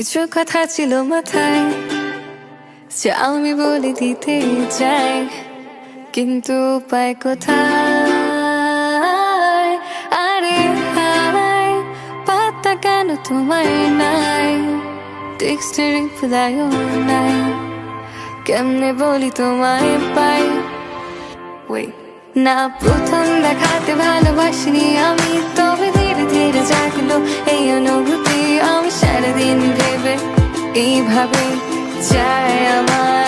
কিছু কথা ছিল মাথায় যা আমি বলে দিতে চাই, কিন্তু উপায় কোথায়? আরে হায়, পাতা কেন তোমায় নাই, টেক্সটের রিপ্লাইও নাই, কেমনে বলি তোমায় পাই? না প্রথম দেখাতে ভালোবাসিনি আমি, তবে ধীরে ধীরে জাগলো এই অনুভূতি। আমি সারাদিন ভেবে এইভাবে চাই আমার